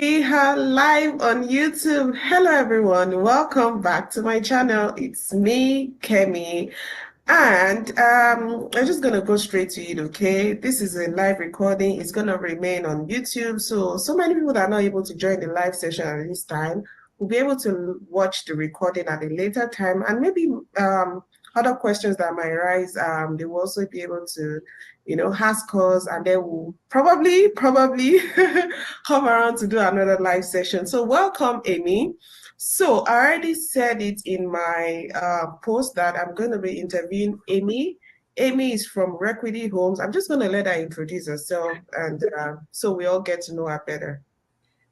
We are live on YouTube. Hello, everyone. Welcome back to my channel. It's me, Kemi, and I'm just gonna go straight to it. Okay, this is a live recording. It's gonna remain on YouTube. So many people that are not able to join the live session at this time will be able to watch the recording at a later time, and maybe other questions that might arise. They will also be able to ask us, and then we'll probably come around to do another live session. So welcome, Amy. So I already said it in my post that I'm going to be interviewing Amy. Amy is from Requity Homes. I'm just going to let her introduce herself, and so we all get to know her better.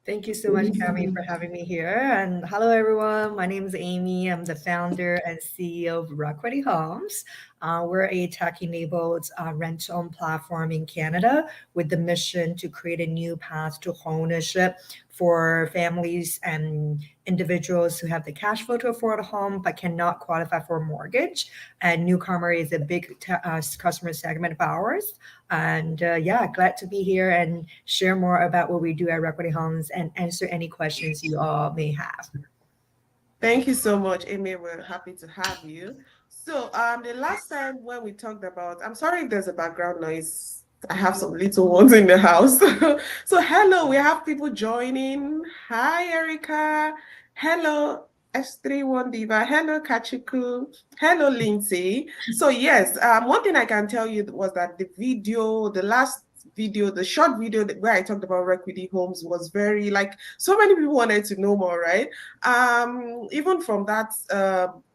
Thank you so much, Kemi, for having me here. And hello, everyone. My name is Amy. I'm the founder and CEO of Requity Homes. We're a tech-enabled rent-own platform in Canada with the mission to create a new path to homeownership for families and individuals who have the cash flow to afford a home but cannot qualify for a mortgage. And newcomer is a big customer segment of ours. And yeah, glad to be here and share more about what we do at Requity Homes and answer any questions you all may have. Thank you so much, Amy. We're happy to have you. So, the last time when we talked about, I'm sorry if there's a background noise. I have some little ones in the house. So, hello, we have people joining. Hi, Erica. Hello, S31 Diva. Hello, Kachiku. Hello, Lindsay. So, yes, one thing I can tell you was that the last video, the short video where I talked about Requity Homes was very like so many people wanted to know more, right? Even from that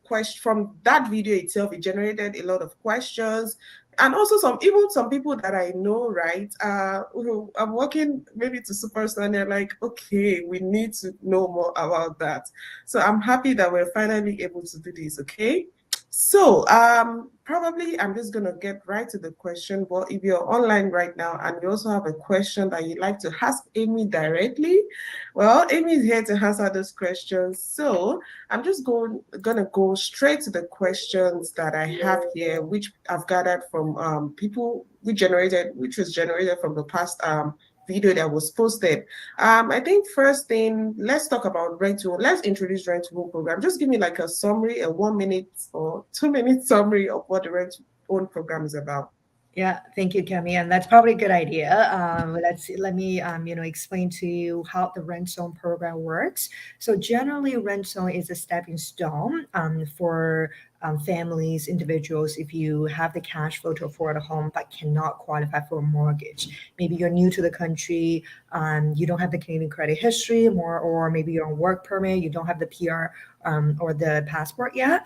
question, from that video itself, it generated a lot of questions, and also some people that I know, right? Who I'm working maybe to superstar, and they're like, okay, we need to know more about that. So I'm happy that we're finally able to do this. Okay. So, probably I'm just gonna get right to the question. But if you're online right now and you also have a question that you'd like to ask Amy directly, well, Amy is here to answer those questions. So I'm just gonna go straight to the questions that I have here, which I've gathered from people which was generated from the past video that was posted. I think first thing, let's talk about rent to own. Let's introduce rent to own program. Just give me like a summary, a 1 minute or 2 minute summary of what the rent to own program is about. Yeah, thank you, Kemi, and that's probably a good idea. Let me explain to you how the rent zone program works. So generally, rent zone is a stepping stone for families, individuals. If you have the cash flow to afford a home but cannot qualify for a mortgage, maybe you're new to the country, you don't have the Canadian credit history, or maybe you're on work permit, you don't have the PR or the passport yet.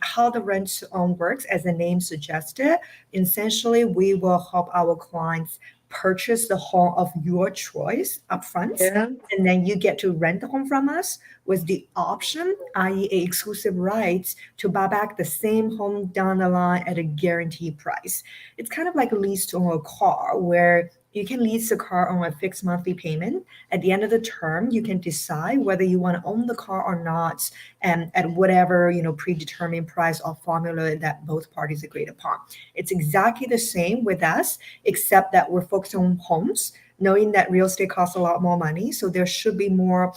How the rent zone works, as the name suggested. Essentially, we will help our clients purchase the home of your choice upfront, Yeah. and then you get to rent the home from us with the option, i.e., exclusive rights to buy back the same home down the line at a guaranteed price. It's kind of like a lease to own a car, where you can lease the car on a fixed monthly payment. At the end of the term, you can decide whether you want to own the car or not, and at whatever predetermined price or formula that both parties agreed upon. It's exactly the same with us, except that we're focused on homes, knowing that real estate costs a lot more money. So there should be more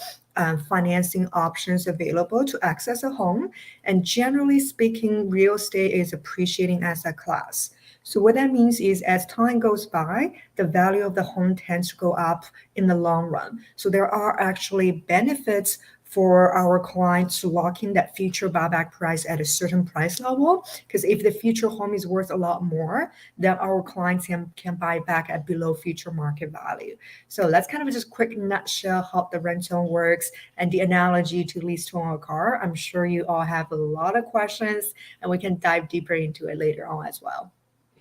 financing options available to access a home. And generally speaking, real estate is appreciating asset class. So what that means is as time goes by, the value of the home tends to go up in the long run. So there are actually benefits for our clients to lock in that future buyback price at a certain price level. Because if the future home is worth a lot more, then our clients can buy back at below future market value. So that's kind of just quick nutshell how the rental works and the analogy to lease to own a car. I'm sure you all have a lot of questions and we can dive deeper into it later on as well.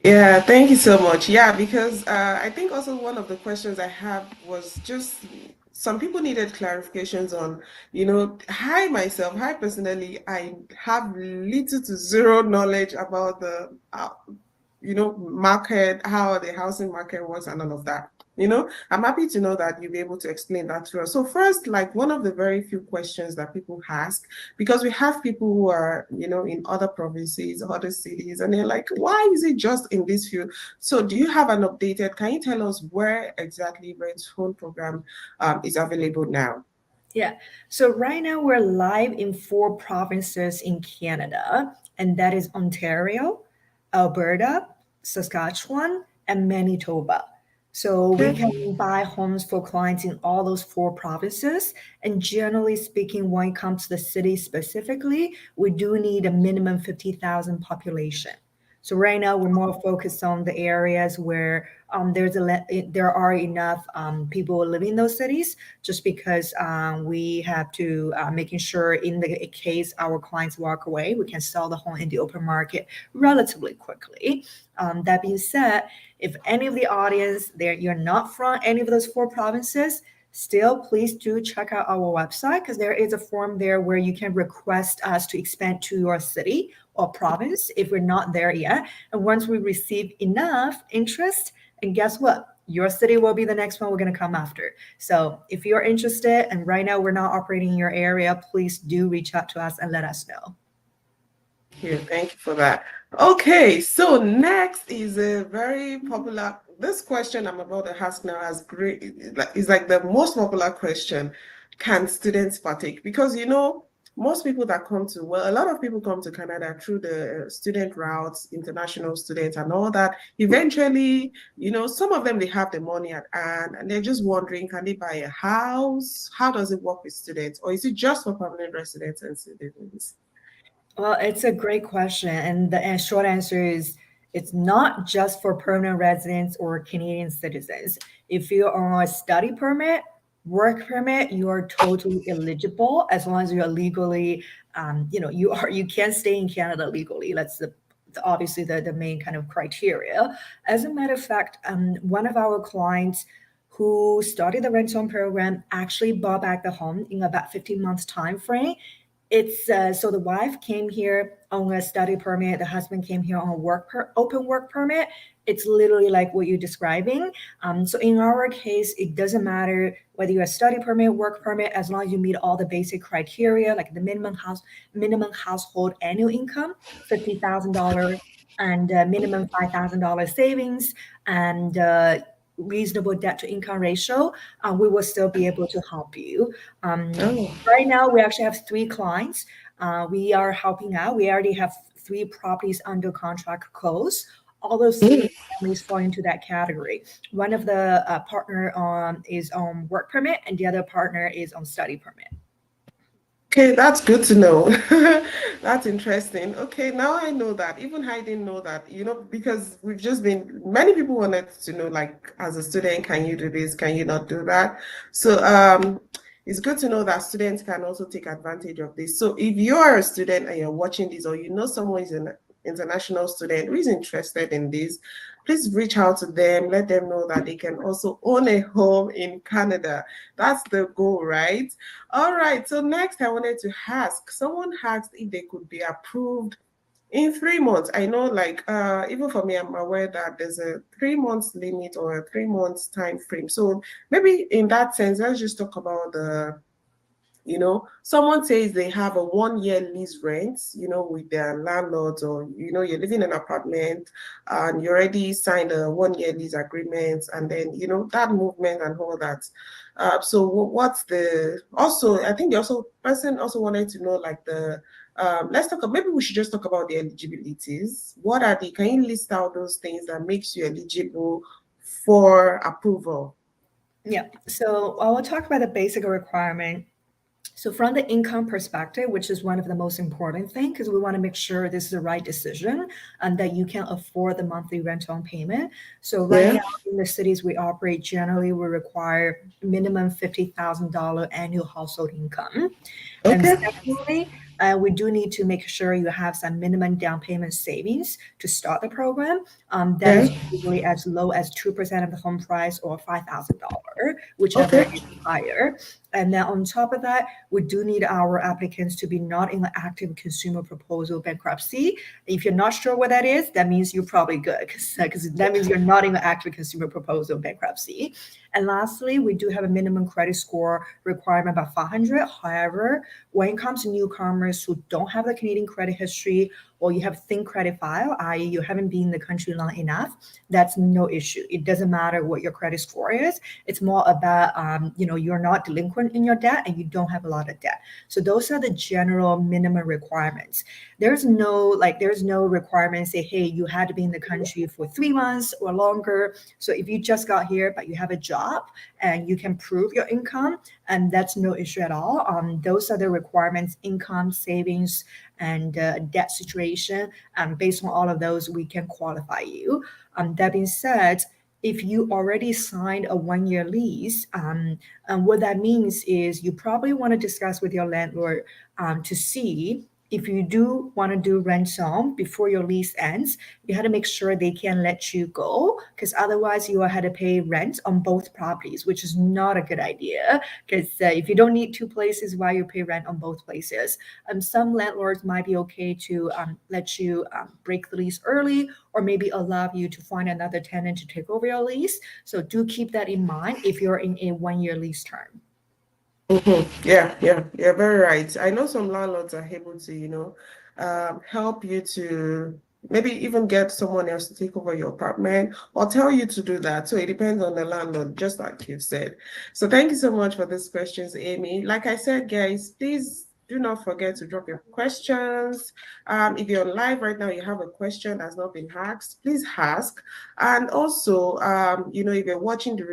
Yeah, thank you so much. Yeah, because I think also one of the questions I have was just some people needed clarifications on, hi personally, I have little to zero knowledge about the, market, how the housing market works and all of that. I'm happy to know that you'll be able to explain that to us. So first, like one of the very few questions that people ask, because we have people who are, in other provinces, other cities, and they're like, why is it just in this few? So do you have an updated, can you tell us where exactly Rent Home program is available now? Yeah. So right now we're live in four provinces in Canada, and that is Ontario, Alberta, Saskatchewan, and Manitoba. So we Okay. can buy homes for clients in all those four provinces. And generally speaking, when it comes to the city specifically, we do need a minimum 50,000 population. So right now we're more focused on the areas where there are enough people living in those cities, just because we have to making sure in the case our clients walk away, we can sell the home in the open market relatively quickly. That being said, if any of the audience there you're not from any of those four provinces, still please do check out our website, because there is a form there where you can request us to expand to your city or province if we're not there yet. And once we receive enough interest, and guess what? Your city will be the next one we're going to come after. So if you're interested and right now we're not operating in your area, please do reach out to us and let us know. Thank you for that. Okay, so next is a very popular. This question I'm about to ask now has great is like the most popular question. Can students partake? Because most people that come to a lot of people come to Canada through the student routes, international students, and all that. Eventually, some of them they have the money at hand, and they're just wondering, can they buy a house? How does it work with students, or is it just for permanent residents and citizens? Well, it's a great question. And the short answer is it's not just for permanent residents or Canadian citizens. If you're on a study permit, work permit, you are totally eligible as long as you're legally, you can stay in Canada legally. That's obviously the main kind of criteria. As a matter of fact, one of our clients who started the rent home program actually bought back the home in about 15 months time frame. It's so the wife came here on a study permit. The husband came here on a open work permit. It's literally like what you're describing. So in our case, it doesn't matter whether you're a study permit, work permit, as long as you meet all the basic criteria, like the minimum household annual income, $50,000, and minimum $5,000 savings, and reasonable debt to income ratio. We will still be able to help you. Oh. Right now, we actually have three clients. We are helping out. We already have three properties under contract close. All those three families fall into that category. One of the partner is on work permit, and the other partner is on study permit. Okay, that's good to know. That's interesting. Okay, now I know that. Even I didn't know that, because many people wanted to know, like, as a student, can you do this? Can you not do that? So, it's good to know that students can also take advantage of this. So, if you're a student and you're watching this, or someone is an international student who is interested in this, please reach out to them. Let them know that they can also own a home in Canada. That's the goal, right? All right, so next I wanted to ask, someone asked if they could be approved in 3 months. I know, like, even for me, I'm aware that there's a 3 months limit or a 3 months time frame. So maybe in that sense, let's just talk about someone says they have a 1 year lease rent, with their landlords, or, you're living in an apartment and you already signed a 1 year lease agreement, and then, that movement and all that. So what's also, I think the also person also wanted to know, like, maybe we should just talk about the eligibilities. Can you list out those things that makes you eligible for approval? Yeah. So I will talk about the basic requirement. So from the income perspective, which is one of the most important things, because we want to make sure this is the right decision and that you can afford the monthly rental payment. So right Yeah. now in the cities we operate, generally we require minimum $50,000 annual household income. And Okay. secondly, we do need to make sure you have some minimum down payment savings to start the program. That Yeah. is usually as low as 2% of the home price or $5,000, whichever Okay. is higher. And then on top of that, we do need our applicants to be not in an active consumer proposal bankruptcy. If you're not sure what that is, that means you're probably good because that means you're not in an active consumer proposal bankruptcy. And lastly, we do have a minimum credit score requirement about 500. However, when it comes to newcomers who don't have the Canadian credit history or you have thin credit file, i.e., you haven't been in the country long enough, that's no issue. It doesn't matter what your credit score is. It's more about, you're not delinquent in your debt and you don't have a lot of debt. So those are the general minimum requirements. There's no requirement say, hey, you had to be in the country for 3 months or longer. So if you just got here but you have a job and you can prove your income, and that's no issue at all. Those are the requirements: income, savings, and debt situation. Based on all of those, we can qualify you. That being said, if you already signed a 1 year lease, and what that means is you probably want to discuss with your landlord to see if you do want to do rent some before your lease ends. You had to make sure they can let you go, because otherwise you will have to pay rent on both properties, which is not a good idea. Because if you don't need two places, why you pay rent on both places? Some landlords might be okay to let you break the lease early, or maybe allow you to find another tenant to take over your lease. So do keep that in mind if you're in a 1 year lease term. Yeah, yeah, yeah, very right. I know some landlords are able to, help you to maybe even get someone else to take over your apartment or tell you to do that. So it depends on the landlord, just like you've said. So thank you so much for these questions, Amy. Like I said, guys, please do not forget to drop your questions. If you're live right now, you have a question that's not been asked, please ask. And also, if you're watching the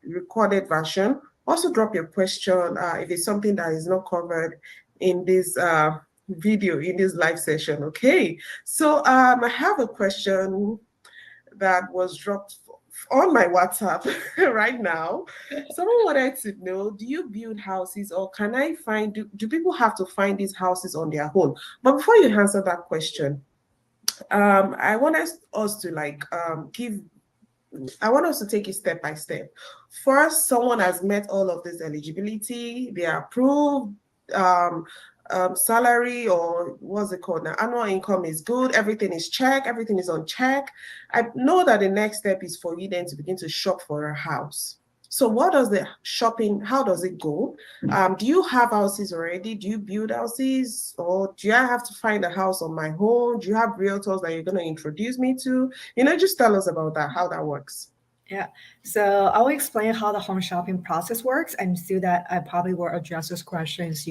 recorded version, also drop your question if it's something that is not covered in this video, in this live session. Okay, so I have a question that was dropped on my WhatsApp right now. Someone wanted to know, do you build houses or can I find, do people have to find these houses on their own? But before you answer that question, I want us to I want us to take it step by step. First, someone has met all of this eligibility, they are approved, um, salary or what's it called now? Annual income is good, everything is check, everything is on check. I know that the next step is for you then to begin to shop for a house. So what does the shopping, how does it go? Do you have houses already? Do you build houses? Or do I have to find a house on my own? Do you have realtors that you're going to introduce me to? Just tell us about that, how that works. Yeah. So I will explain how the home shopping process works, and through that, I probably will address those questions.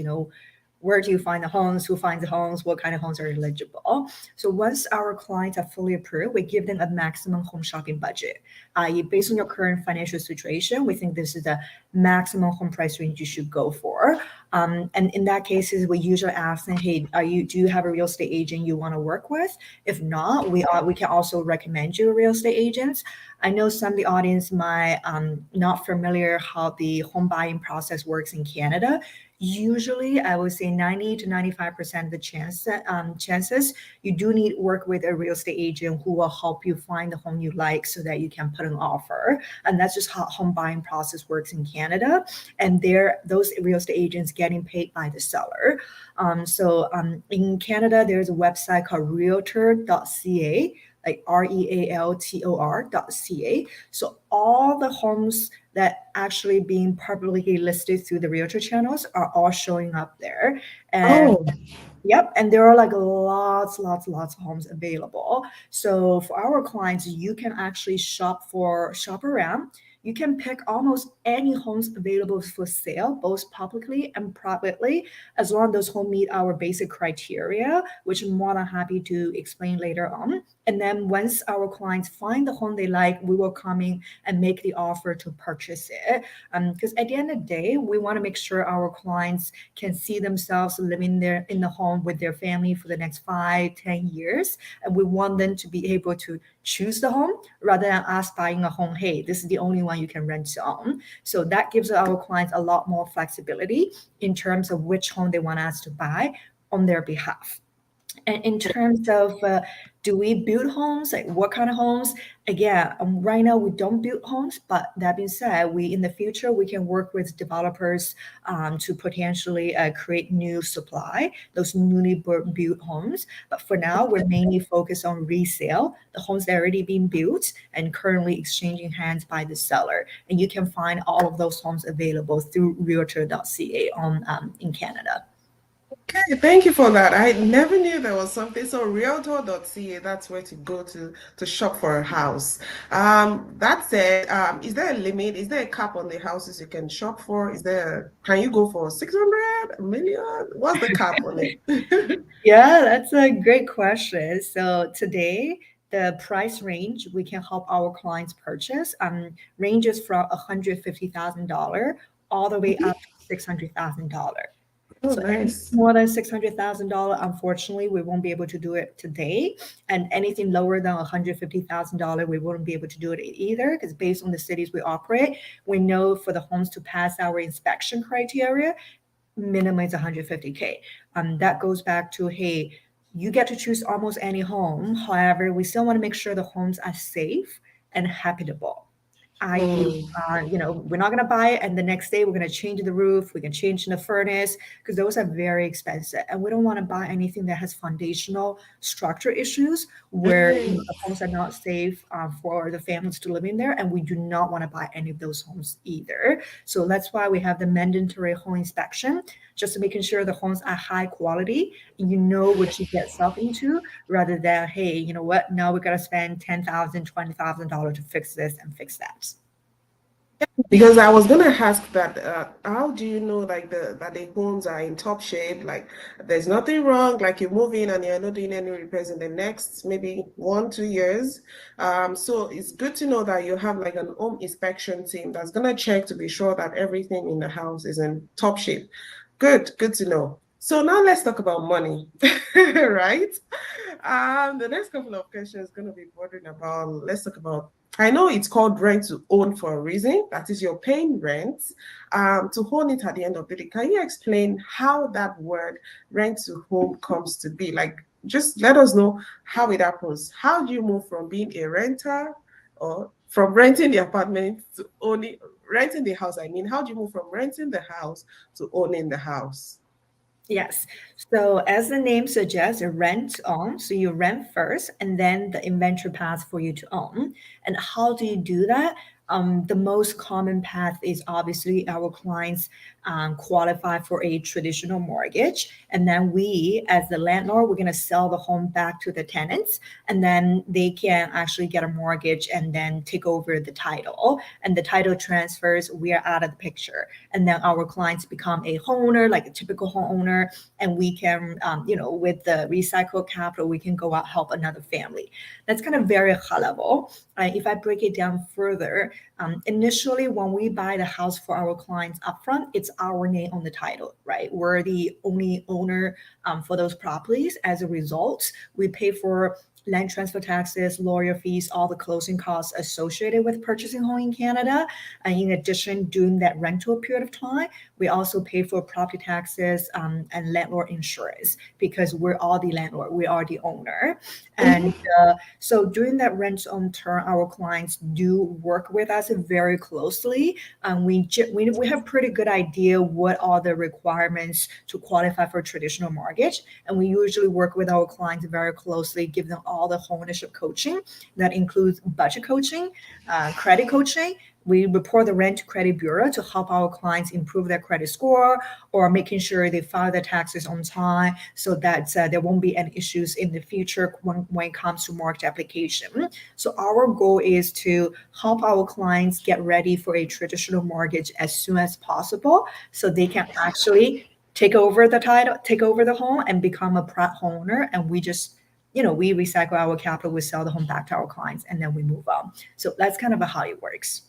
Where do you find the homes? Who finds the homes? What kind of homes are eligible? So once our clients are fully approved, we give them a maximum home shopping budget. I.e., based on your current financial situation, we think this is the maximum home price range you should go for. And in that cases, we usually ask them, hey, do you have a real estate agent you want to work with? If not, we can also recommend you a real estate agent. I know some of the audience might not familiar how the home buying process works in Canada. Usually, I would say 90 to 95% of the chances you do need work with a real estate agent who will help you find the home you like so that you can put an offer. And that's just how home buying process works in Canada. And those real estate agents getting paid by the seller. In Canada, there's a website called realtor.ca, like realtor.ca. So all the homes that actually being publicly listed through the realtor channels are all showing up there. And Oh, yep, and there are like lots of homes available. So for our clients, you can actually shop around. You can pick almost any homes available for sale, both publicly and privately, as long as those homes meet our basic criteria, which I'm more than happy to explain later on. And then once our clients find the home they like, we will come in and make the offer to purchase it. Because at the end of the day, we want to make sure our clients can see themselves living there in the home with their family for the next 5, 10 years. And we want them to be able to choose the home rather than us buying a home. Hey, this is the only one you can rent on. So that gives our clients a lot more flexibility in terms of which home they want us to buy on their behalf. And in terms of do we build homes? Like what kind of homes? Again, right now we don't build homes, but that being said, we in the future we can work with developers to potentially create new supply, those newly built homes. But for now, we're mainly focused on resale, the homes that are already being built and currently exchanging hands by the seller. And you can find all of those homes available through realtor.ca on in Canada. Okay, thank you for that. I never knew there was something. So realtor.ca, that's where to go to shop for a house. That said, is there a limit? Is there a cap on the houses you can shop for? Can you go for 600, a million? What's the cap on it? Yeah, that's a great question. So today, the price range we can help our clients purchase ranges from $150,000 all the way up to $600,000. Oh, So anything nice. more than $600,000, unfortunately, we won't be able to do it today. And anything lower than $150,000, we wouldn't be able to do it either, because based on the cities we operate, we know for the homes to pass our inspection criteria, minimum is 150K. That goes back to, hey, you get to choose almost any home. However, we still want to make sure the homes are safe and habitable. I.e., Mm. we're not going to buy it and the next day we're going to change the roof, we can change the furnace because those are very expensive. And we don't want to buy anything that has foundational structure issues where Right. the homes are not safe for the families to live in there. And we do not want to buy any of those homes either. So that's why we have the mandatory home inspection, just making sure the homes are high quality and you know what you get yourself into rather than, hey, you know what, now we got to spend $10,000, $20,000 to fix this and fix that. Because I was gonna ask that, how do you know like that the homes are in top shape? Like there's nothing wrong, like you move in and you're not doing any repairs in the next maybe 1, 2 years. So it's good to know that you have like an home inspection team that's gonna check to be sure that everything in the house is in top shape. Good to know. So now let's talk about money, right? The next couple of questions is gonna be bordering about, let's talk about I know it's called rent to own for a reason. That is, you're paying rent to own it at the end of the day. Can you explain how that word rent to home comes to be? Like, just let us know how it happens. How do you move from being a renter or from renting the apartment to owning, renting the house? I mean, how do you move from renting the house to owning the house? Yes. So as the name suggests, a rent on. So you rent first and then the inventory pass for you to own. And how do you do that? The most common path is obviously our clients qualify for a traditional mortgage. And then we, as the landlord, we're going to sell the home back to the tenants. And then they can actually get a mortgage and then take over the title. And the title transfers, we are out of the picture. And then our clients become a homeowner, like a typical homeowner, and we can, with the recycled capital, we can go out help another family. That's kind of very high level. If I break it down further, initially when we buy the house for our clients upfront, it's our name on the title, right? We're the only owner for those properties. As a result, we pay for land transfer taxes, lawyer fees, all the closing costs associated with purchasing home in Canada. And in addition, during that rental period of time, we also pay for property taxes and landlord insurance because we're all the landlord, we are the owner. And Mhm. so during that rent on term, our clients do work with us very closely. We have pretty good idea what are the requirements to qualify for traditional mortgage. And we usually work with our clients very closely, give them all the home ownership coaching that includes budget coaching, credit coaching. We report the rent to credit bureau to help our clients improve their credit score or making sure they file their taxes on time so that there won't be any issues in the future when it comes to mortgage application. So our goal is to help our clients get ready for a traditional mortgage as soon as possible so they can actually take over the title, take over the home and become a proud homeowner. And we just we recycle our capital, we sell the home back to our clients, and then we move on. So that's kind of how it works.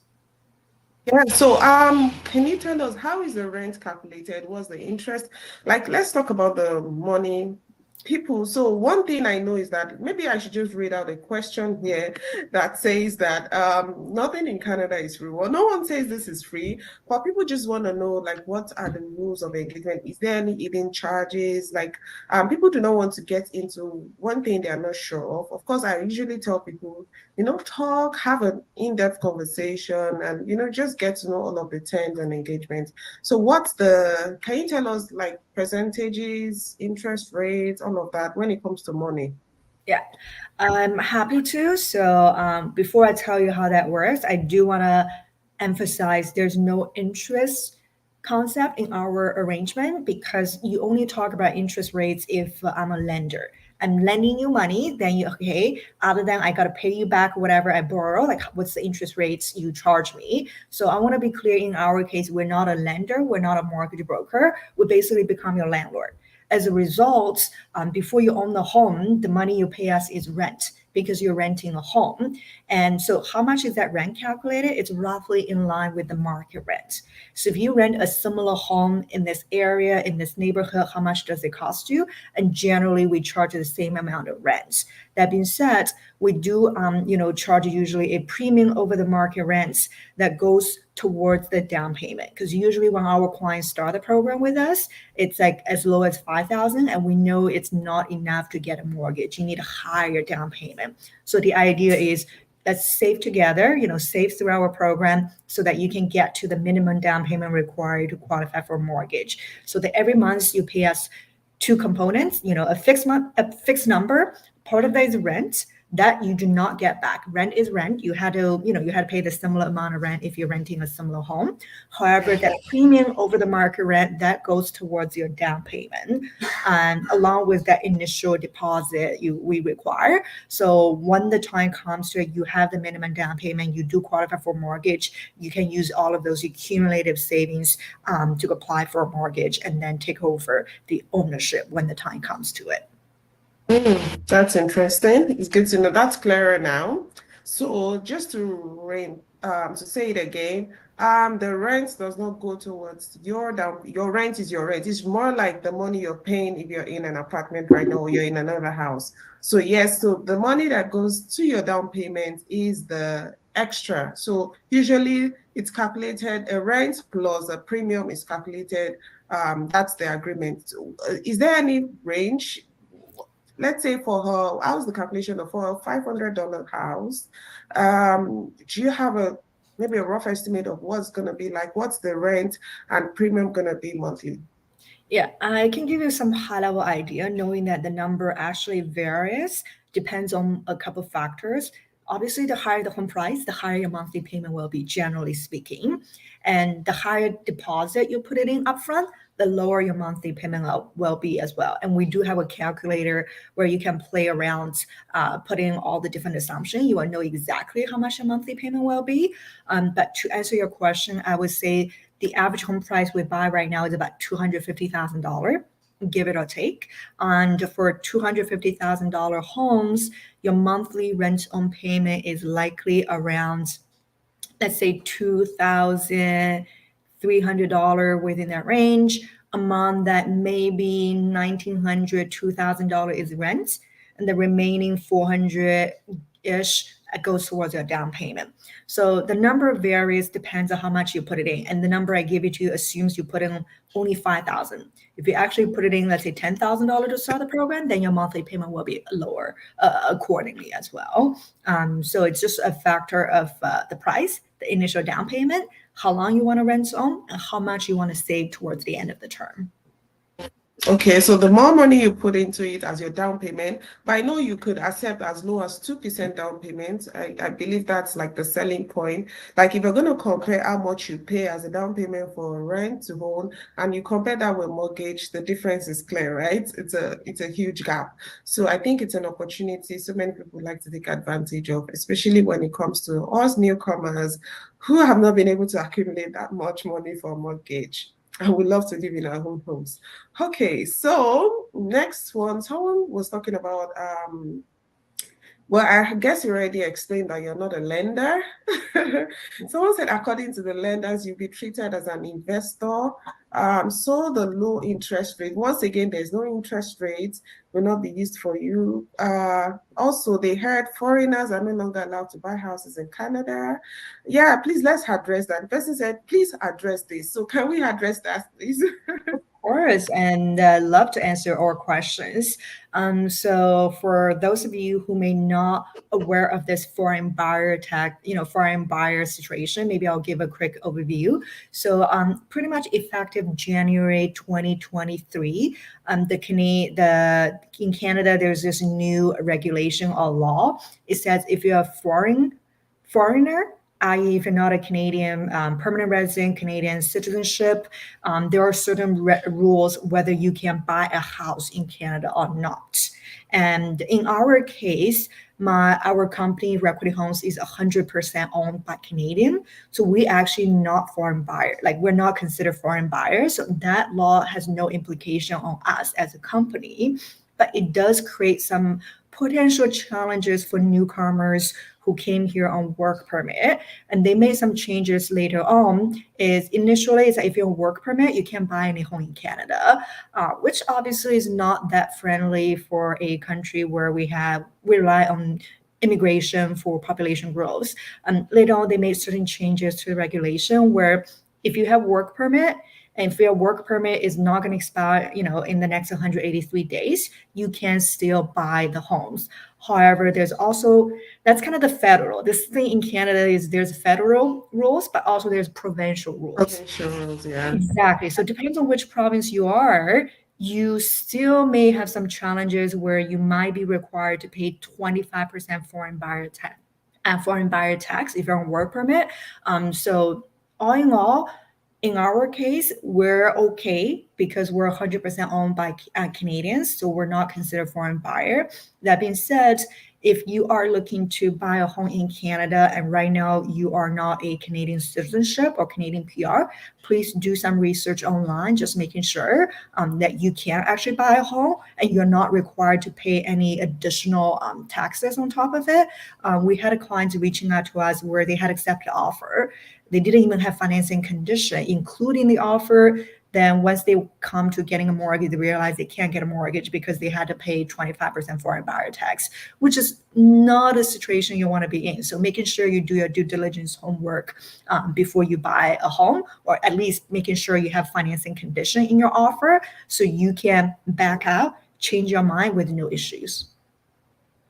Yeah, so can you tell us how is the rent calculated? What's the interest? Like, let's talk about the money. people. So one thing I know is that maybe I should just read out a question here that says that nothing in Canada is free. Well, no one says this is free, but people just want to know like what are the rules of engagement? Is there any hidden charges? Like people do not want to get into one thing they are not sure of. Of course, I usually tell people, talk, have an in-depth conversation, and just get to know all of the terms and engagement. So can you tell us like percentages, interest rates, all of that when it comes to money? Yeah, I'm happy to. So, before I tell you how that works, I do want to emphasize there's no interest concept in our arrangement because you only talk about interest rates if I'm a lender. I'm lending you money, then you okay. Other than I gotta pay you back whatever I borrow, like what's the interest rates you charge me. So I want to be clear. In our case, we're not a lender, we're not a mortgage broker. We basically become your landlord. As a result, before you own the home, the money you pay us is rent because you're renting a home. And so, how much is that rent calculated? It's roughly in line with the market rent. So, if you rent a similar home in this area, in this neighborhood, how much does it cost you? And generally, we charge the same amount of rent. That being said, we do, charge usually a premium over the market rents that goes towards the down payment. Because usually, when our clients start the program with us, it's like as low as 5,000, and we know it's not enough to get a mortgage. You need a higher down payment. So the idea is let's save together, save through our program so that you can get to the minimum down payment required to qualify for a mortgage. So that every month you pay us two components, a fixed number. Part of that is rent that you do not get back. Rent is rent. You had to pay the similar amount of rent if you're renting a similar home. However, that premium over the market rent that goes towards your down payment, and along with that initial deposit we require. So when the time comes to it, you have the minimum down payment, you do qualify for mortgage, you can use all of those accumulative savings to apply for a mortgage and then take over the ownership when the time comes to it. That's interesting. It's good to know. That's clearer now. So just to say it again, the rent does not go towards your rent is your rent. It's more like the money you're paying if you're in an apartment right now or you're in another house. So yes, so the money that goes to your down payment is the extra. So usually it's calculated, a rent plus a premium is calculated. That's the agreement. Is there any range? Let's say for her, how's the calculation of for a $500 house? Do you have maybe a rough estimate of what's going to be like? What's the rent and premium going to be monthly? Yeah, I can give you some high level idea, knowing that the number actually varies, depends on a couple of factors. Obviously, the higher the home price, the higher your monthly payment will be, generally speaking. And the higher deposit you put it in upfront, the lower your monthly payment will be as well. And we do have a calculator where you can play around, putting all the different assumptions. You will know exactly how much your monthly payment will be. But to answer your question, I would say the average home price we buy right now is about $250,000, give it or take. And for $250,000 homes, your monthly rent on payment is likely around, let's say, $2,300 within that range. Among that, maybe $1,900, $2,000 is rent, and the remaining 400 ish goes towards your down payment. So the number varies, depends on how much you put it in, and the number I give it to you assumes you put in only 5,000. If you actually put it in, let's say $10,000 to start the program, then your monthly payment will be lower accordingly as well. So it's just a factor of the price, the initial down payment, how long you want to rent on, and how much you want to save towards the end of the term. Okay, so the more money you put into it as your down payment, but I know you could accept as low as 2% down payment. I believe that's like the selling point. Like if you're going to compare how much you pay as a down payment for rent to own, and you compare that with mortgage, the difference is clear, right? It's a huge gap. So I think it's an opportunity so many people like to take advantage of, especially when it comes to us newcomers who have not been able to accumulate that much money for a mortgage. And we love to live in our own homes. Okay, so next one, someone was talking about Well, I guess you already explained that you're not a lender. Someone said, according to the lenders, you'll be treated as an investor. So the low interest rate, once again, there's no interest rate, will not be used for you. Also, they heard foreigners are no longer allowed to buy houses in Canada. Yeah, please let's address that. The person said, please address this. So can we address that, please? Course, and love to answer all questions. So for those of you who may not aware of this foreign buyer tax, foreign buyer situation, maybe I'll give a quick overview. So pretty much effective January 2023, the in Canada there's this new regulation or law. It says if you're a foreigner, i.e., if you're not a Canadian permanent resident, Canadian citizenship, there are certain rules whether you can buy a house in Canada or not. And in our case, our company Requity Homes is 100% owned by Canadian, so we actually not foreign buyer. Like we're not considered foreign buyers. So that law has no implication on us as a company, but it does create some potential challenges for newcomers who came here on work permit, and they made some changes later on. Is initially it's like if you're on work permit you can't buy any home in Canada, which obviously is not that friendly for a country where we rely on immigration for population growth. And later on they made certain changes to the regulation where if you have work permit and if your work permit is not going to expire, in the next 183 days, you can still buy the homes. However, there's also that's kind of the federal. This thing in Canada is there's federal rules, but also there's provincial rules. Provincials, yeah. Exactly. So it depends on which province you are. You still may have some challenges where you might be required to pay 25% foreign buyer tax if you're on work permit. So all in all, in our case, we're okay because we're 100% owned by Canadians, so we're not considered foreign buyer. That being said, if you are looking to buy a home in Canada and right now you are not a Canadian citizenship or Canadian PR, please do some research online, just making sure that you can actually buy a home and you're not required to pay any additional taxes on top of it. We had a client reaching out to us where they had accepted offer. They didn't even have financing condition, including the offer. Then once they come to getting a mortgage, they realize they can't get a mortgage because they had to pay 25% foreign buyer tax, which is not a situation you want to be in. So making sure you do your due diligence homework before you buy a home, or at least making sure you have financing condition in your offer so you can back out, change your mind with no issues.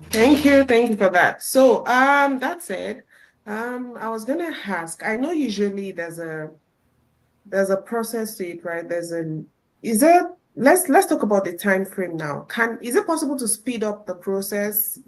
Thank you for that. So, that's it. I was gonna ask, I know usually there's a process to it, right? Is there, let's talk about the time frame now. Is it possible to speed up the process,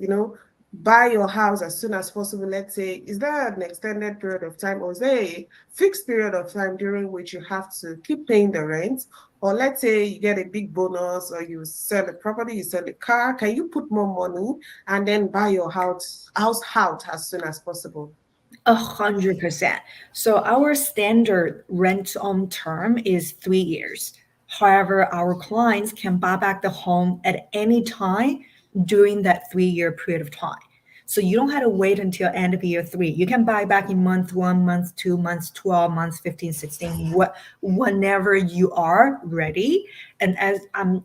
buy your house as soon as possible? Let's say, is there an extended period of time or is there a fixed period of time during which you have to keep paying the rent? Or let's say you get a big bonus or you sell a property, you sell a car, can you put more money and then buy your house out as soon as possible? 100%. So our standard rent on term is 3 years. However, our clients can buy back the home at any time during that 3 year period of time. So you don't have to wait until end of year three. You can buy back in month one, month two, months 12, months 15, 16, whenever you are ready. And as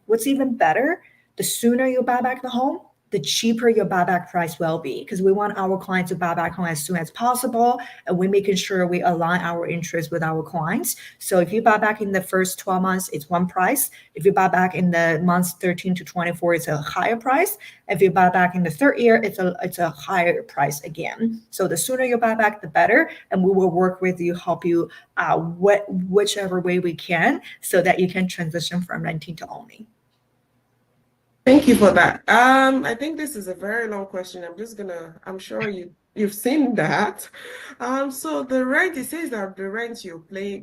what's even better, the sooner you buy back the home, the cheaper your buyback price will be because we want our clients to buy back home as soon as possible, and we're making sure we align our interests with our clients. So if you buy back in the first 12 months, it's one price. If you buy back in the months 13 to 24, it's a higher price. If you buy back in the third year, it's a higher price again. So the sooner you buy back, the better, and we will work with you, help you whichever way we can, so that you can transition from renting to owning. Thank you for that. I think this is a very long question. I'm sure you've seen that. So the rent, it says that the rent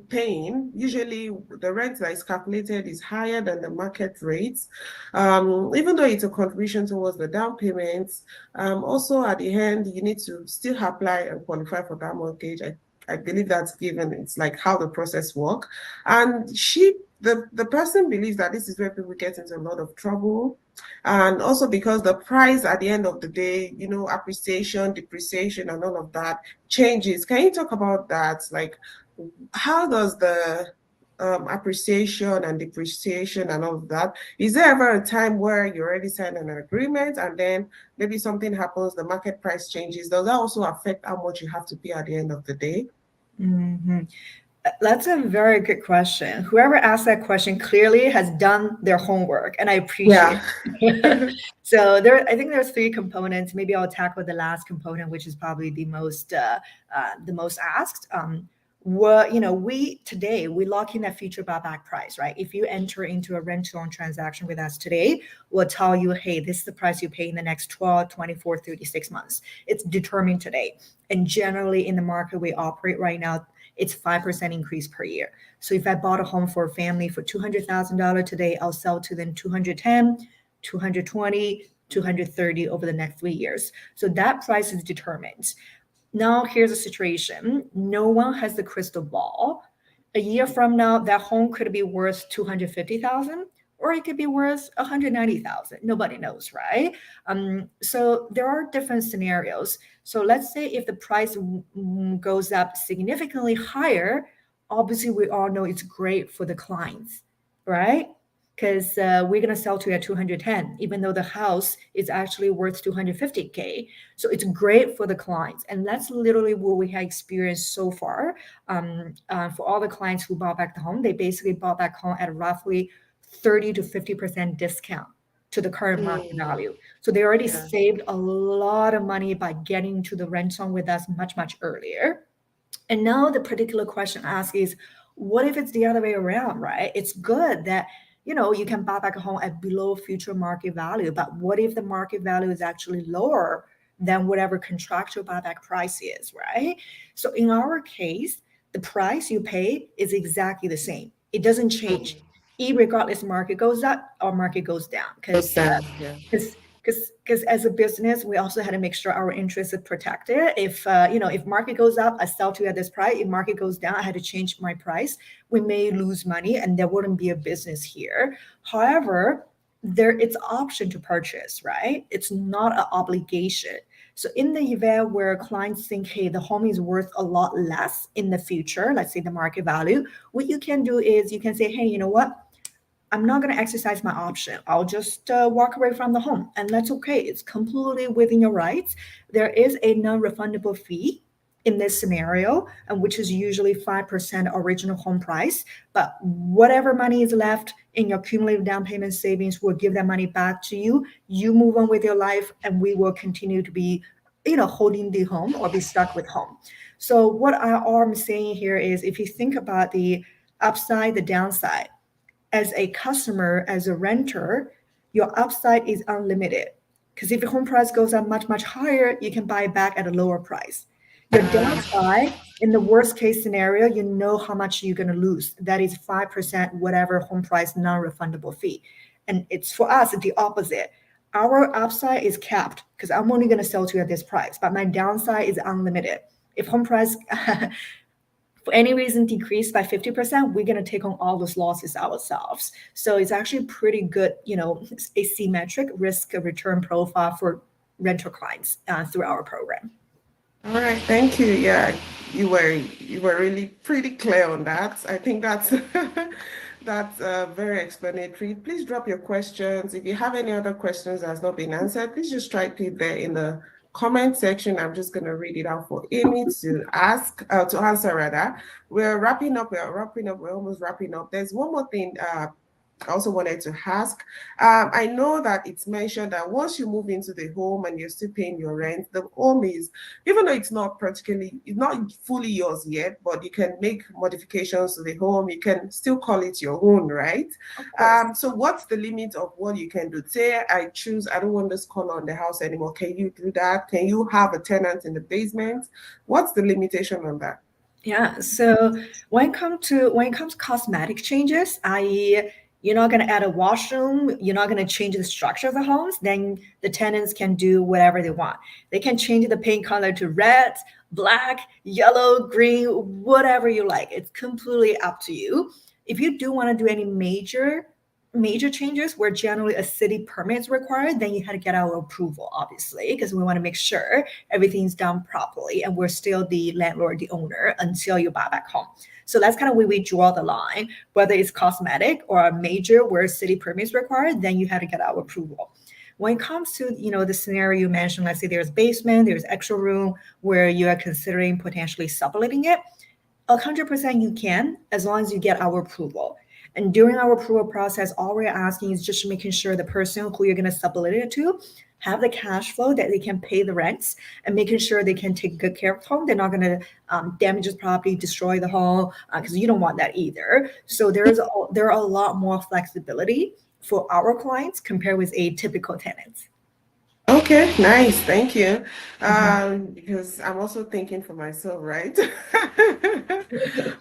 paying, usually the rent that is calculated is higher than the market rates. Even though it's a contribution towards the down payments, also at the end, you need to still apply and qualify for that mortgage. I believe that's given. It's like how the process works. And the person believes that this is where people get into a lot of trouble. And also because the price at the end of the day, appreciation, depreciation, and all of that changes. Can you talk about that? Like, how does the appreciation and depreciation and all of that, is there ever a time where you already signed an agreement and then maybe something happens, the market price changes? Does that also affect how much you have to pay at the end of the day? Mhm. That's a very good question. Whoever asked that question clearly has done their homework, and I appreciate Yeah. it. So there, I think there's three components. Maybe I'll tackle the last component, which is probably the most asked. What we today we lock in that future buyback price, right? If you enter into a rent to own transaction with us today, we'll tell you, hey, this is the price you pay in the next 12, 24, 36 months. It's determined today. And generally in the market we operate right now, it's 5% increase per year. So if I bought a home for a family for $200,000 today, I'll sell to them 210, 220, 230 over the next 3 years. So that price is determined. Now here's a situation. No one has the crystal ball. A year from now, that home could be worth 250,000 or it could be worth 190,000. Nobody knows, right? So there are different scenarios. So let's say if the price goes up significantly higher, obviously we all know it's great for the clients, right? Because we're going to sell to you at 210, even though the house is actually worth 250K. So it's great for the clients. And that's literally what we have experienced so far. For all the clients who bought back the home, they basically bought back home at roughly 30 to 50% discount to the current market Mm, value. So they already yeah. saved a lot of money by getting to the rent zone with us much, much earlier. And now the particular question asked is, what if it's the other way around, right? It's good that you can buy back a home at below future market value, but what if the market value is actually lower than whatever contractual buyback price is, right? So in our case, the price you pay is exactly the same. It doesn't change, Mm. regardless market goes up or market goes down, Goes because down. Yeah. because as a business we also had to make sure our interest is protected. If if market goes up, I sell to you at this price. If market goes down, I had to change my price. We may lose money and there wouldn't be a business here. However, there it's option to purchase, right? It's not an obligation. So in the event where clients think, hey, the home is worth a lot less in the future, let's say the market value, what you can do is you can say, hey, you know what, I'm not going to exercise my option. I'll just walk away from the home. And that's okay. It's completely within your rights. There is a non refundable fee in this scenario, and which is usually 5% original home price. But whatever money is left in your cumulative down payment savings, we'll give that money back to you. You move on with your life, and we will continue to be, holding the home or be stuck with home. So, what I'm saying here is if you think about the upside, the downside, as a customer, as a renter, your upside is unlimited. Because if your home price goes up much, much higher, you can buy it back at a lower price. Your downside, in the worst case scenario, you know how much you're going to lose. That is 5% whatever home price non refundable fee. And it's for us, the opposite. Our upside is capped because I'm only going to sell to you at this price, but my downside is unlimited. If home price for any reason decreased by 50%, we're going to take on all those losses ourselves. So it's actually pretty good, asymmetric risk return profile for rental clients through our program. All right, thank you. Yeah, you were really pretty clear on that. I think that's that's very explanatory. Please drop your questions. If you have any other questions that has not been answered, please just type it there in the comment section. I'm just going to read it out for Amy to answer rather. We're wrapping up. We're wrapping up. We're almost wrapping up. There's one more thing. I also wanted to ask. I know that it's mentioned that once you move into the home and you're still paying your rent, the home is, even though it's not fully yours yet, but you can make modifications to the home. You can still call it your own, right? Of course. So what's the limit of what you can do? Say I don't want this color on the house anymore. Can you do that? Can you have a tenant in the basement? What's the limitation on that? Yeah. So when it comes to cosmetic changes, i.e., you're not going to add a washroom, you're not going to change the structure of the homes, then the tenants can do whatever they want. They can change the paint color to red, black, yellow, green, whatever you like. It's completely up to you. If you do want to do any major major changes where generally a city permit is required, then you had to get our approval, obviously, because we want to make sure everything's done properly and we're still the landlord, the owner until you buy back home. So that's kind of where we draw the line. Whether it's cosmetic or a major where city permit is required, then you had to get our approval. When it comes to the scenario you mentioned, let's say there's basement, there's extra room where you are considering potentially subletting it, 100% you can, as long as you get our approval. And during our approval process, all we're asking is just making sure the person who you're going to sublet it to have the cash flow that they can pay the rents, and making sure they can take good care of the home. They're not going to damage the property, destroy the home, because you don't want that either. So there are a lot more flexibility for our clients compared with a typical tenant. Okay, nice. Thank you. Mhm. Because I'm also thinking for myself, right?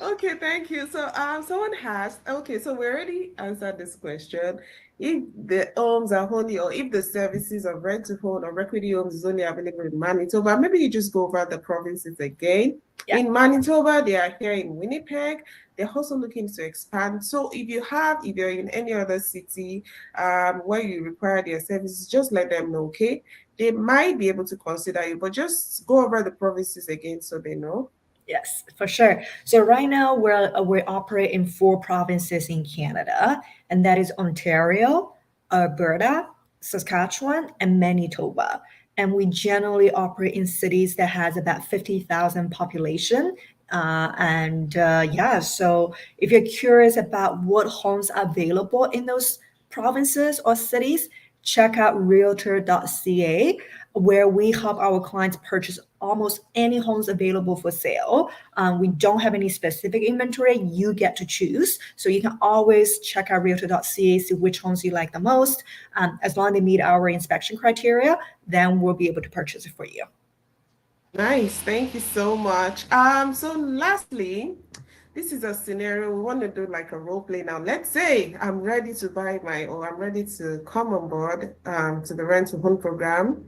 Okay, thank you. So, someone has, okay, so we already answered this question. If the homes are only, or if the services of rent to own or equity homes is only available in Manitoba, maybe you just go over the provinces again. Yeah. In Manitoba, they are here in Winnipeg. They're also looking to expand. So if you're in any other city, where you require their services, just let them know, okay? They might be able to consider you, but just go over the provinces again so they know. Yes, for sure. So right now we operate in four provinces in Canada, and that is Ontario, Alberta, Saskatchewan, and Manitoba. And we generally operate in cities that has about 50,000 population. And yeah, so if you're curious about what homes are available in those provinces or cities, check out realtor.ca, where we help our clients purchase almost any homes available for sale. We don't have any specific inventory. You get to choose. So you can always check out realtor.ca, see which homes you like the most. As long as they meet our inspection criteria, then we'll be able to purchase it for you. Nice, thank you so much. So lastly, this is a scenario we want to do like a role play now. Let's say I'm ready to or I'm ready to come on board to the rent to own program.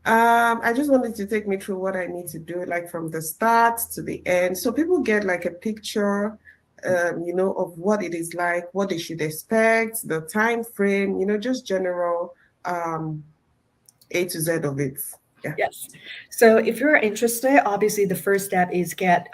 I just wanted to take me through what I need to do, like from the start to the end, so people get like a picture, of what it is like, what they should expect, the time frame, just general A to Z of it. Yeah. Yes. So if you're interested, obviously the first step is get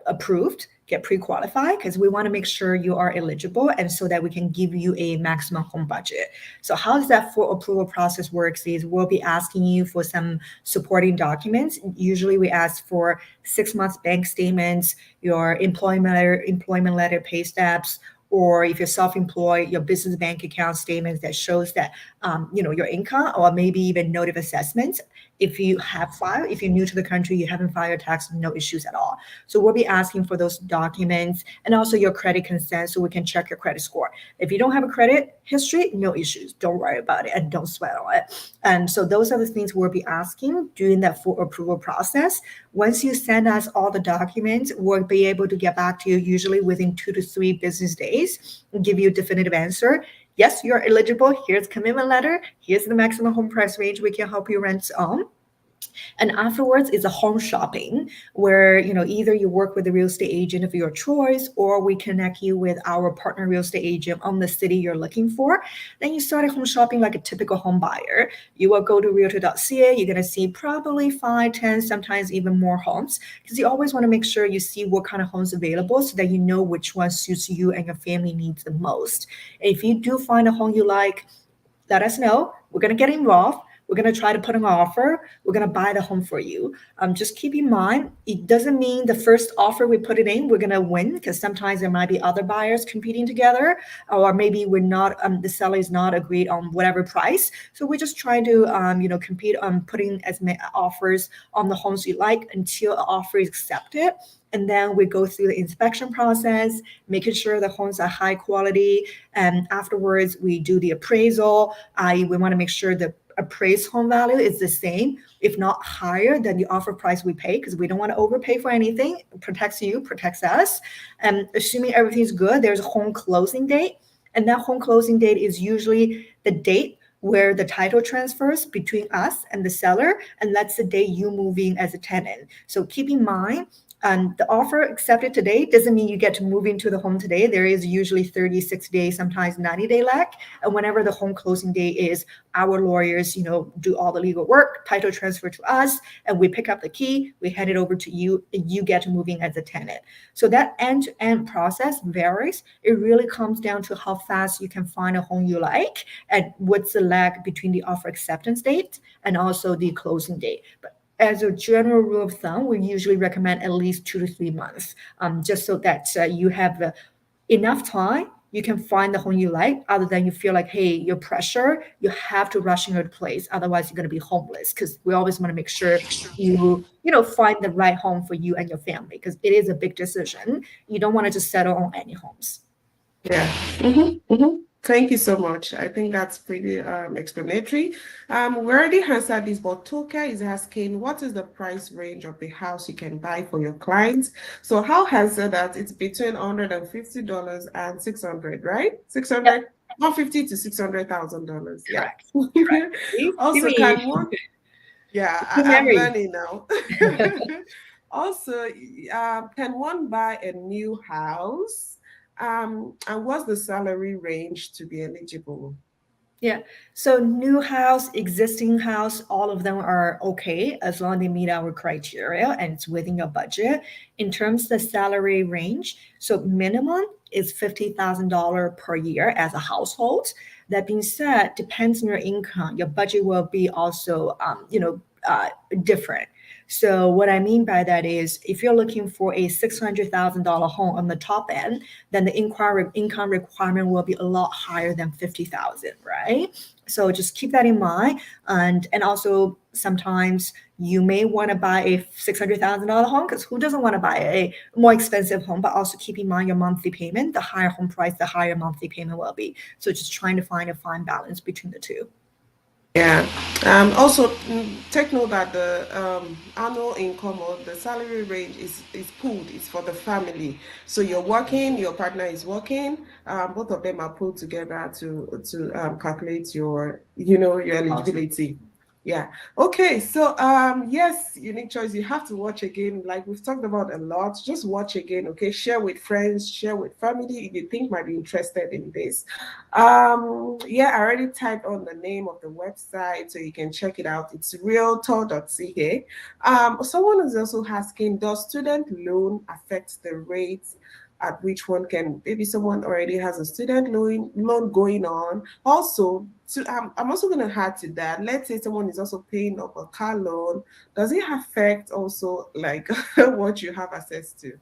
approved, get pre-qualified, because we want to make sure you are eligible, and so that we can give you a maximum home budget. So how does that full approval process works is we'll be asking you for some supporting documents. Usually we ask for 6 months bank statements, your employment letter, pay stubs, or if you're self-employed, your business bank account statements that shows that your income, or maybe even note of assessments. If you have filed, if you're new to the country, you haven't filed your tax, no issues at all. So we'll be asking for those documents, and also your credit consent so we can check your credit score. If you don't have a credit history, no issues. Don't worry about it and don't sweat on it. And so those are the things we'll be asking during that full approval process. Once you send us all the documents, we'll be able to get back to you usually within 2 to 3 business days and give you a definitive answer. Yes, you're eligible. Here's commitment letter. Here's the maximum home price range we can help you rent on. And afterwards is a home shopping where, either you work with a real estate agent of your choice, or we connect you with our partner real estate agent on the city you're looking for. Then you start home shopping like a typical home buyer. You will go to realtor.ca. You're going to see probably 5, 10, sometimes even more homes, because you always want to make sure you see what kind of homes available so that you know which one suits you and your family needs the most. If you do find a home you like, let us know. We're going to get involved. We're going to try to put an offer. We're going to buy the home for you. Just keep in mind, it doesn't mean the first offer we put it in, we're going to win, because sometimes there might be other buyers competing together, or maybe we're not, the seller is not agreed on whatever price. So we're just trying to, compete on putting as many offers on the homes you like until an offer is accepted. And then we go through the inspection process, making sure the homes are high quality. And afterwards, we do the appraisal. We want to make sure the appraised home value is the same, if not higher than the offer price we pay, because we don't want to overpay for anything. It protects you, protects us. And assuming everything's good, there's a home closing date. And that home closing date is usually the date where the title transfers between us and the seller, and that's the day you move in as a tenant. So keep in mind, And the offer accepted today doesn't mean you get to move into the home today. There is usually 30, 60 days, sometimes 90-day lag. And whenever the home closing day is, our lawyers, do all the legal work, title transfer to us, and we pick up the key, we hand it over to you, and you get to move in as a tenant. So that end-to-end process varies. It really comes down to how fast you can find a home you like and what's the lag between the offer acceptance date and also the closing date. But as a general rule of thumb, we usually recommend at least 2 to 3 months, just so that you have enough time. You can find the home you like, other than you feel like, hey, you're pressure, you have to rush in your place. Otherwise, you're going to be homeless. Because we always want to make sure find the right home for you and your family, because it is a big decision. You don't want to just settle on any homes. Yeah. Mm-hmm. Thank you so much. I think that's pretty explanatory. We already answered this, but Toka is asking, what is the price range of the house you can buy for your clients? So how has said that it's between $150 and 600, right? Yep, 600, 150 to $600,000. Yeah. correct. Correct. See Also, me. yeah, Good I'm memory. learning now. Also, can one buy a new house? And what's the salary range to be eligible? Yeah. So new house, existing house, all of them are okay as long as they meet our criteria and it's within your budget. In terms of the salary range, so minimum is $50,000 per year as a household. That being said, depends on your income. Your budget will be also, different. So what I mean by that is, if you're looking for a $600,000 home on the top end, then the income requirement will be a lot higher than 50,000, right? So just keep that in mind. And also sometimes you may want to buy a $600,000 home, because who doesn't want to buy a more expensive home? But also keep in mind your monthly payment. The higher home price, the higher monthly payment will be. So just trying to find a fine balance between the two. Yeah. Also, take note that the annual income or the salary range is pooled. It's for the family. So you're working, your partner is working. Both of them are pulled together to calculate your Awesome. eligibility. Yeah. Okay. So yes, unique choice. You have to watch again. Like we've talked about a lot. Just watch again. Okay. Share with friends. Share with family if you think might be interested in this. Yeah, I already typed on the name of the website so you can check it out. It's realtor.ca. Someone is also asking, does student loan affect the rates at which one can, maybe someone already has a student loan going on. Also, I'm also going to add to that. Let's say someone is also paying off a car loan. Does it affect also like what you have access to?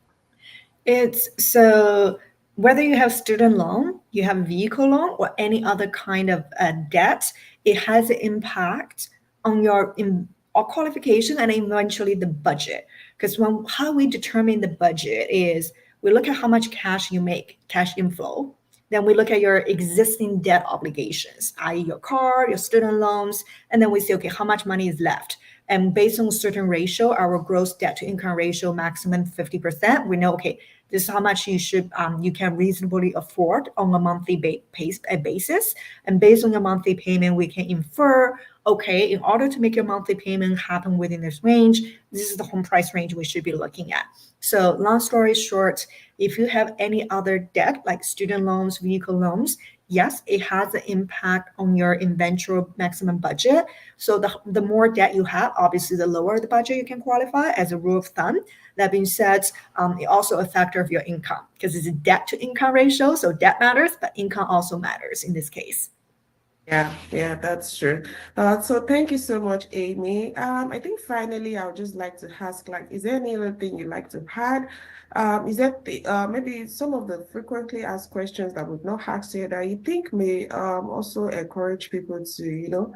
It's so whether you have student loan, you have vehicle loan, or any other kind of debt, it has an impact on your or qualification and eventually the budget. Because when how we determine the budget is we look at how much cash you make, cash inflow. Then we look at your existing debt obligations, i.e., your car, your student loans, and then we say, okay, how much money is left? And based on a certain ratio, our gross debt to income ratio maximum 50%, we know, okay, this is how much you can reasonably afford on a monthly basis. And based on your monthly payment, we can infer, okay, in order to make your monthly payment happen within this range, this is the home price range we should be looking at. So long story short, if you have any other debt like student loans, vehicle loans, yes, it has an impact on your eventual maximum budget. So the more debt you have, obviously the lower the budget you can qualify as a rule of thumb. That being said, it also a factor of your income, because it's a debt to income ratio. So debt matters, but income also matters in this case. Yeah, that's true. So thank you so much, Amy. I think finally I would just like to ask, like, is there any other thing you'd like to add? Is that maybe some of the frequently asked questions that we've not asked here that you think may also encourage people to,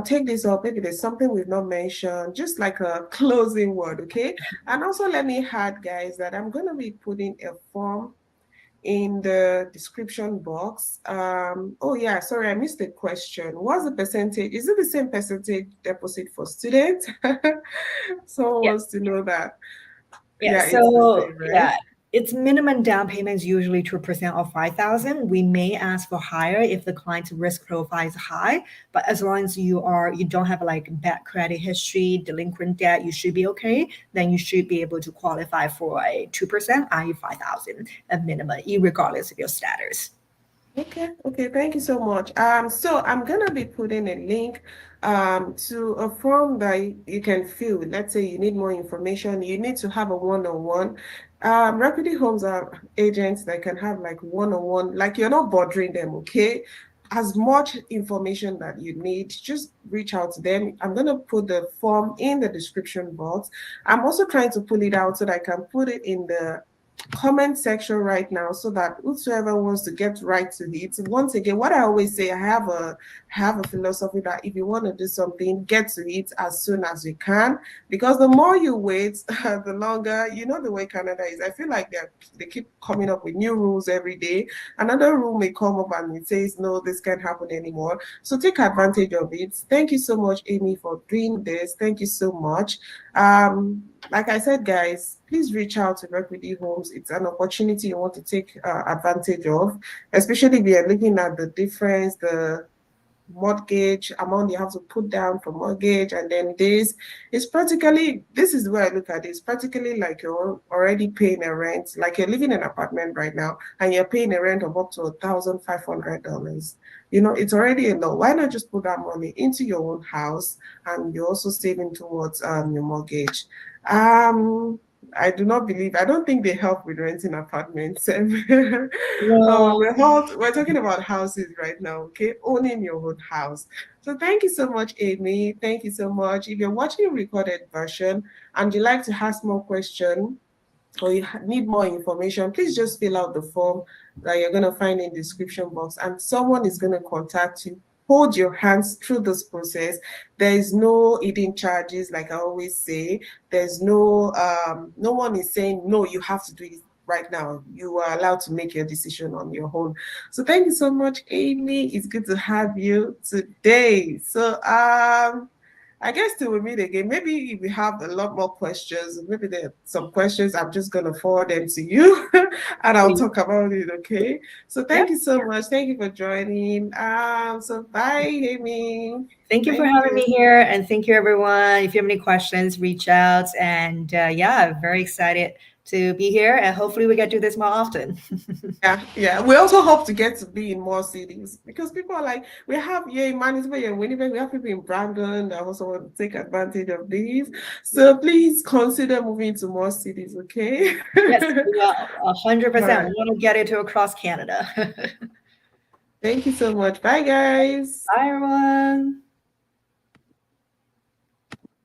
take this up? Maybe there's something we've not mentioned, just like a closing word, okay? And also let me add, guys, that I'm going to be putting a form in the description box. Oh yeah, sorry, I missed the question. What's the percentage? Is it the same percentage deposit for students? Someone Yeah. wants to know that. Yeah. Yeah, it's the So same, yeah, right? Its minimum down payment is usually 2% or 5,000. We may ask for higher if the client's risk profile is high, but as long as you don't have like bad credit history, delinquent debt, you should be okay. Then you should be able to qualify for a 2%, i.e. 5,000 at minimum, regardless of your status. Okay, thank you so much. So I'm gonna be putting a link to a form that you can fill. Let's say you need more information, you need to have a one-on-one. Requity Homes are agents that can have like one-on-one, like you're not bothering them, okay? As much information that you need, just reach out to them. I'm gonna put the form in the description box. I'm also trying to pull it out so that I can put it in the comment section right now so that whosoever wants to get right to it. Once again, what I always say, I have a philosophy that if you want to do something, get to it as soon as you can, because the more you wait, the longer, you know, the way Canada is. I feel like they keep coming up with new rules every day. Another rule may come up and it says no, this can't happen anymore. So take advantage of it. Thank you so much, Amy, for doing this. Thank you so much. Like I said, guys, please reach out to Work with Homes. It's an opportunity you want to take advantage of, especially if you're looking at the difference, the mortgage amount you have to put down for mortgage, and then this is where I look at it. It's practically like you're already paying a rent, like you're living in an apartment right now and you're paying a rent of up to $1,500. You know, it's already a lot. Why not just put that money into your own house and you're also saving towards your mortgage? Um, I don't think they help with renting apartments. No. We're talking about houses right now, okay? Owning your own house. So thank you so much, Amy. Thank you so much. If you're watching a recorded version and you like to ask more questions, or you need more information, please just fill out the form that you're going to find in the description box and someone is going to contact you. Hold your hands through this process. There is no hidden charges, like I always say. There's no one is saying, no, you have to do it right now. You are allowed to make your decision on your own. So thank you so much, Amy. It's good to have you today. So I guess till we meet again, maybe if we have a lot more questions, maybe there are some questions, I'm just going to forward them to you and I'll Please. talk about it, okay? So thank Yep. you so much. Thank you for joining. So bye, Amy. Thank you for Thank having you. me here, and thank you, everyone. If you have any questions, reach out. And yeah, very excited to be here, and hopefully we get to do this more often. Yeah. We also hope to get to be in more cities because people are like, we have here in Manitoba and Winnipeg, we have people in Brandon that also want to take advantage of these. So please consider moving to more cities, okay? Yes, we will, All 100%. right. We want to get it to across Canada. Thank you so much. Bye, guys. Bye, everyone.